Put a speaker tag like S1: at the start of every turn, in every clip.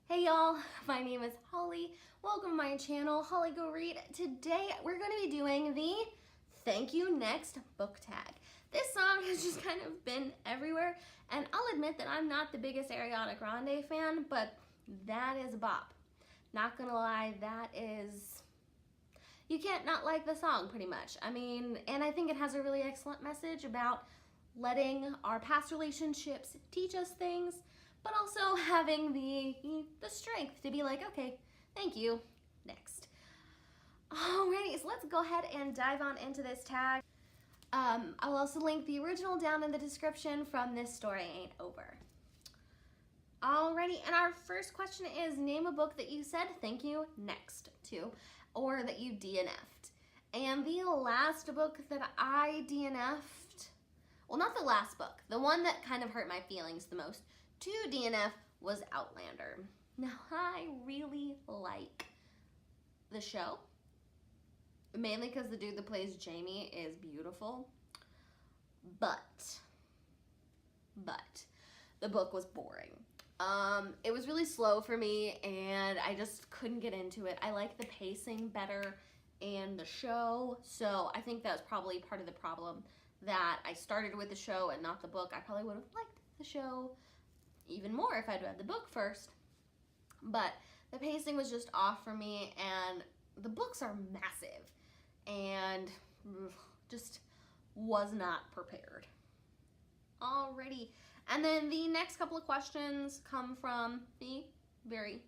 S1: Hey y'all, my name is Holly. Welcome to my channel, Holly Go Read. Today we're going to be doing the Thank You Next book tag. This song has just kind of been everywhere, and I'll admit that I'm not the biggest Ariana Grande fan, but that is a bop. Not gonna lie, that is... You can't not like the song, pretty much. I mean, and I think it has a really excellent message about letting our past relationships teach us things, but also having the strength to be like, okay, thank you, next. Alrighty, so let's go ahead and dive on into this tag. I'll also link the original down in the description from This Story Ain't Over. Alrighty, and our first question is, name a book that you said thank you next to, or that you DNF'd. And the last book that I DNF'd, well, not the last book, the one that kind of hurt my feelings the most to DNF was Outlander. Now, I really like the show, mainly because the dude that plays Jamie is beautiful, but the book was boring. It was really slow for me, and I just couldn't get into it. I like the pacing better in the show, so I think that's probably part of the problem, that I started with the show and not the book. I probably would have liked the show even more if I'd read the book first, but the pacing was just off for me, and the books are massive, and just was not prepared. Alrighty, and then the next couple of questions come from the very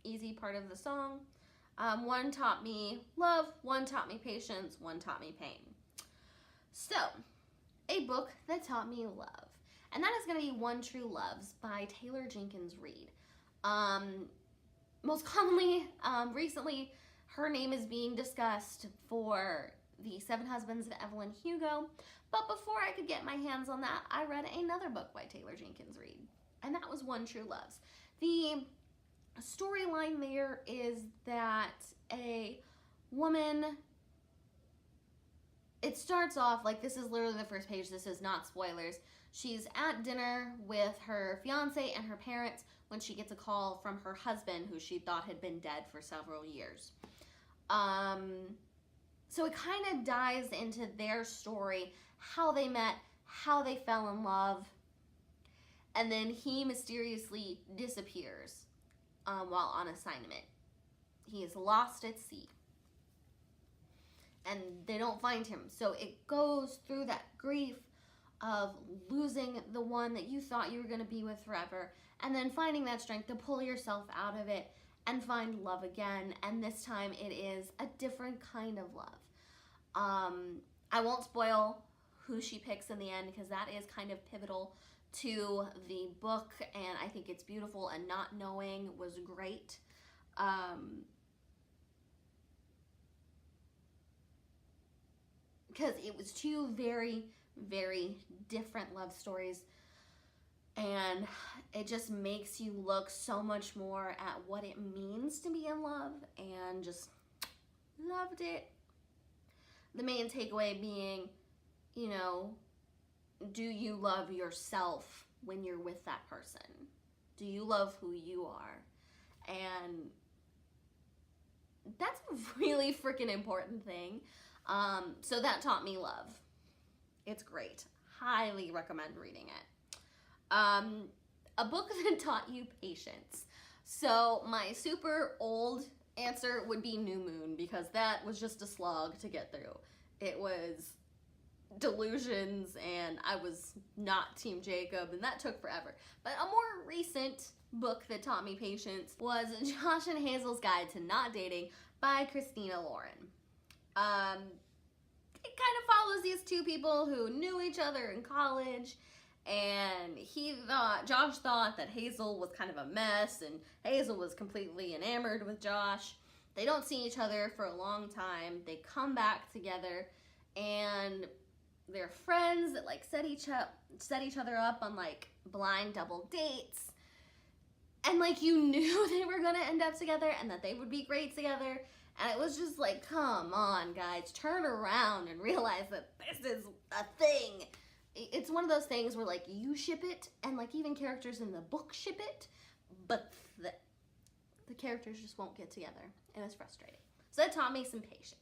S1: easy part of the song. One taught me love, one taught me patience, one taught me pain. So, a book that taught me love. And that is going to be One True Loves by Taylor Jenkins Reid. Most commonly, recently, her name is being discussed for The Seven Husbands of Evelyn Hugo. But before I could get my hands on that, I read another book by Taylor Jenkins Reid. And that was One True Loves. The storyline there is that a woman... It starts off, like, this is literally the first page, this is not spoilers. She's at dinner with her fiance and her parents when she gets a call from her husband, who she thought had been dead for several years. So it kind of dives into their story, how they met, how they fell in love, and then he mysteriously disappears while on assignment. He is lost at sea, and they don't find him. So it goes through that grief of losing the one that you thought you were going to be with forever, and then finding that strength to pull yourself out of it and find love again. And this time it is a different kind of love. I won't spoil who she picks in the end, because that is kind of pivotal to the book, and I think it's beautiful, and not knowing was great. Because it was two very, very different love stories, and it just makes you look so much more at what it means to be in love, and just loved it. The main takeaway being, you know, do you love yourself when you're with that person? Do you love who you are? And that's a really freaking important thing. So that taught me love. It's great. Highly recommend reading it. A book that taught you patience. So my super old answer would be New Moon, because that was just a slog to get through. It was delusions, and I was not Team Jacob, and that took forever. But a more recent book that taught me patience was Josh and Hazel's Guide to Not Dating by Christina Lauren. It kind of follows these two people who knew each other in college, and Josh thought that Hazel was kind of a mess, and Hazel was completely enamored with Josh. They don't see each other for a long time. They come back together, and they're friends that like set each other up on like blind double dates, and like you knew they were gonna end up together and that they would be great together. And it was just like, come on, guys, turn around and realize that this is a thing. It's one of those things where, like, you ship it, and, like, even characters in the book ship it, but the characters just won't get together. It was frustrating. So that taught me some patience.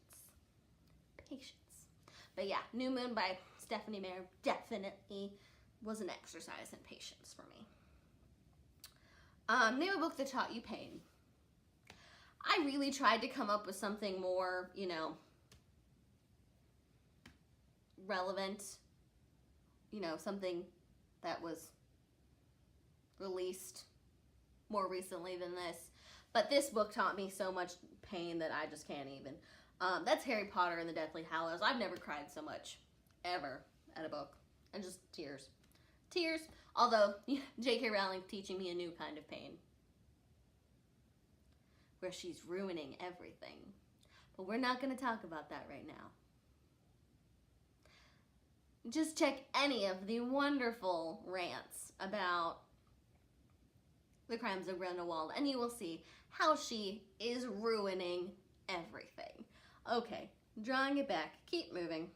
S1: But yeah, New Moon by Stephanie Meyer definitely was an exercise in patience for me. Name a book that taught you pain. I really tried to come up with something more, you know, relevant, you know, something that was released more recently than this. But this book taught me so much pain that I just can't even. That's Harry Potter and the Deathly Hallows. I've never cried so much, ever, at a book. And just tears. Tears. Although, J.K. Rowling teaching me a new kind of pain. Where she's ruining everything. But we're not going to talk about that right now. Just check any of the wonderful rants about the Crimes of Grindelwald, and you will see how she is ruining everything. Okay, drawing it back. Keep moving.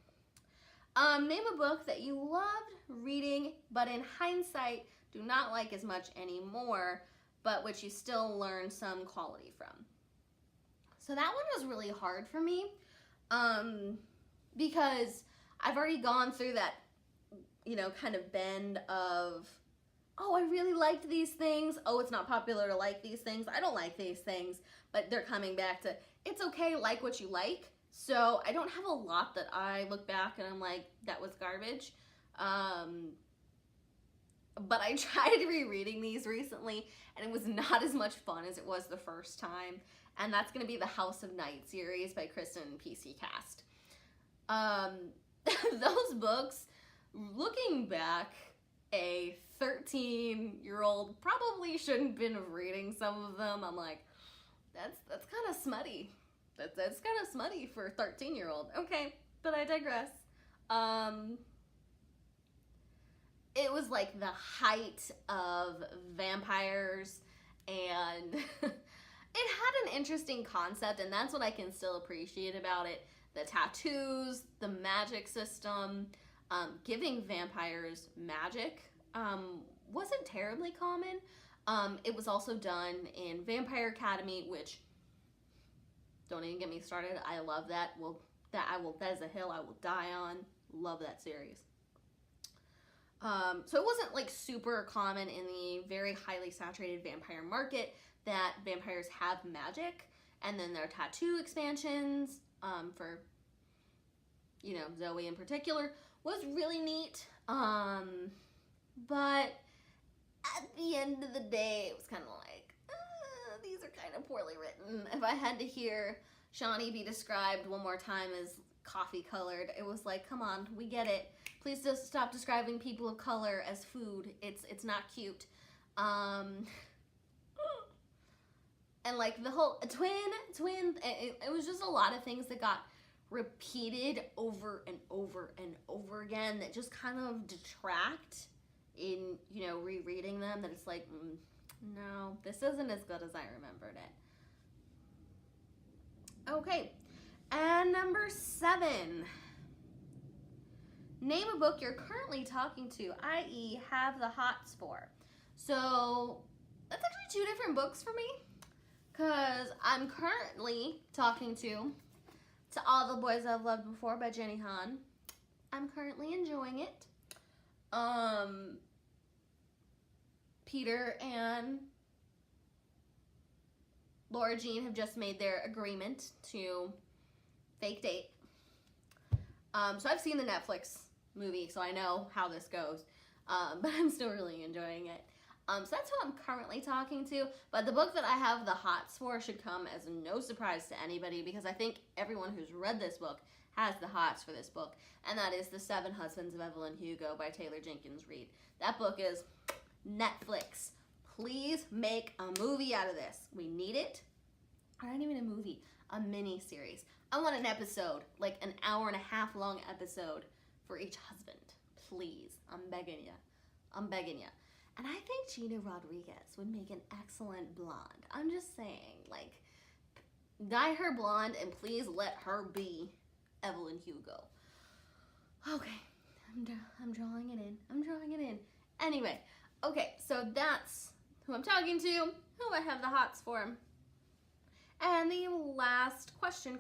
S1: Name a book that you loved reading, but in hindsight, do not like as much anymore, but which you still learn some quality from. So that one was really hard for me, because I've already gone through that, you know, kind of bend of, oh, I really liked these things. Oh, it's not popular to like these things. I don't like these things. But they're coming back to, it's okay, like what you like. So I don't have a lot that I look back and I'm like, that was garbage. But I tried rereading these recently, and it was not as much fun as it was the first time. And that's going to be the House of Night series by Kristen and PC Cast. Those books, looking back, a 13-year-old probably shouldn't have been reading some of them. I'm like, that's kind of smutty. That's kind of smutty for a 13-year-old. Okay, but I digress. It was like the height of vampires, and it had an interesting concept, and that's what I can still appreciate about it. The tattoos, the magic system, giving vampires magic wasn't terribly common. It was also done in Vampire Academy, which, don't even get me started. I love that. Well, that is a hill I will die on. Love that series. So it wasn't like super common in the very highly saturated vampire market that vampires have magic, and then their tattoo expansions for, you know, Zoe in particular was really neat. But at the end of the day, it was kind of like, these are kind of poorly written. If I had to hear Shawnee be described one more time as coffee colored, it was like, come on, we get it. Please just stop describing people of color as food. It's not cute. And like the whole twin, it was just a lot of things that got repeated over and over and over again that just kind of detract in, you know, rereading them, that it's like, no, this isn't as good as I remembered it. Okay, and number 7. Name a book you're currently talking to, i.e. have the hots for. So that's actually 2 different books for me, because I'm currently talking to All the Boys I've Loved Before by Jenny Han. I'm currently enjoying it. Peter and Laura Jean have just made their agreement to fake date. So I've seen the Netflix movie, so I know how this goes, but I'm still really enjoying it. So that's who I'm currently talking to, but the book that I have the hots for should come as no surprise to anybody, because I think everyone who's read this book has the hots for this book, and that is The 7 Husbands of Evelyn Hugo by Taylor Jenkins Reid. That book is Netflix. Please make a movie out of this. We need it. Or not even a movie, a mini series. I want an episode, like an hour-and-a-half long episode for each husband. Please, I'm begging you. I'm begging you. And I think Gina Rodriguez would make an excellent blonde. I'm just saying, like, dye her blonde and please let her be Evelyn Hugo. Okay, I'm drawing it in. I'm drawing it in. Anyway, okay, so that's who I'm talking to, who I have the hots for. And the last question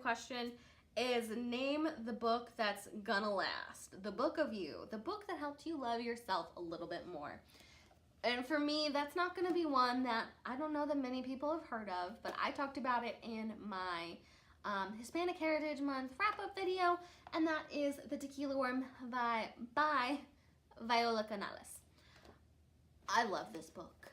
S1: is name the book that's gonna last. The book of you. The book that helped you love yourself a little bit more. And for me, that's not gonna be one that I don't know that many people have heard of, but I talked about it in my Hispanic Heritage Month wrap-up video, and that is The Tequila Worm by Viola Canales. I love this book.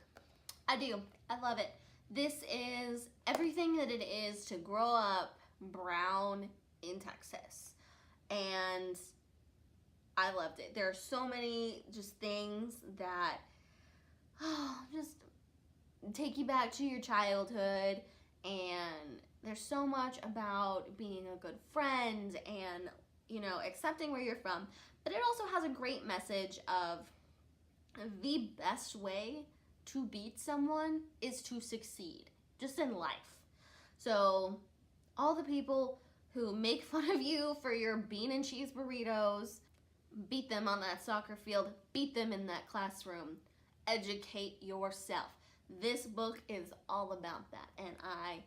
S1: I do. I love it. This is everything that it is to grow up brown in Texas. And I loved it. There are so many just things that just take you back to your childhood, and there's so much about being a good friend and, you know, accepting where you're from. But it also has a great message of the best way to beat someone is to succeed, just in life. So all the people who make fun of you for your bean and cheese burritos, beat them on that soccer field, beat them in that classroom. Educate yourself. This book is all about that, and I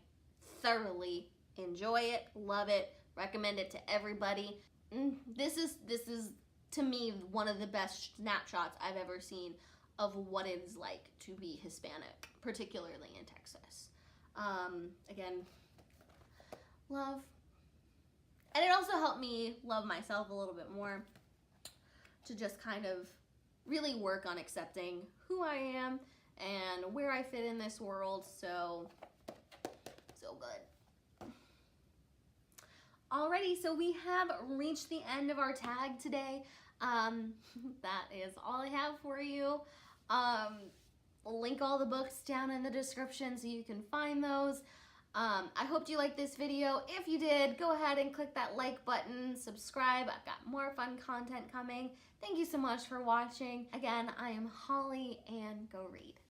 S1: thoroughly enjoy it, love it, recommend it to everybody. This is to me one of the best snapshots I've ever seen of what it is like to be Hispanic, particularly in Texas. Again, love. And it also helped me love myself a little bit more, to just kind of really work on accepting who I am and where I fit in this world. So good. Alrighty, so we have reached the end of our tag today. That is all I have for you. I'll link all the books down in the description so you can find those. I hope you liked this video. If you did, go ahead and click that like button, subscribe. I've got more fun content coming. Thank you so much for watching. Again, I am Holly, and go read.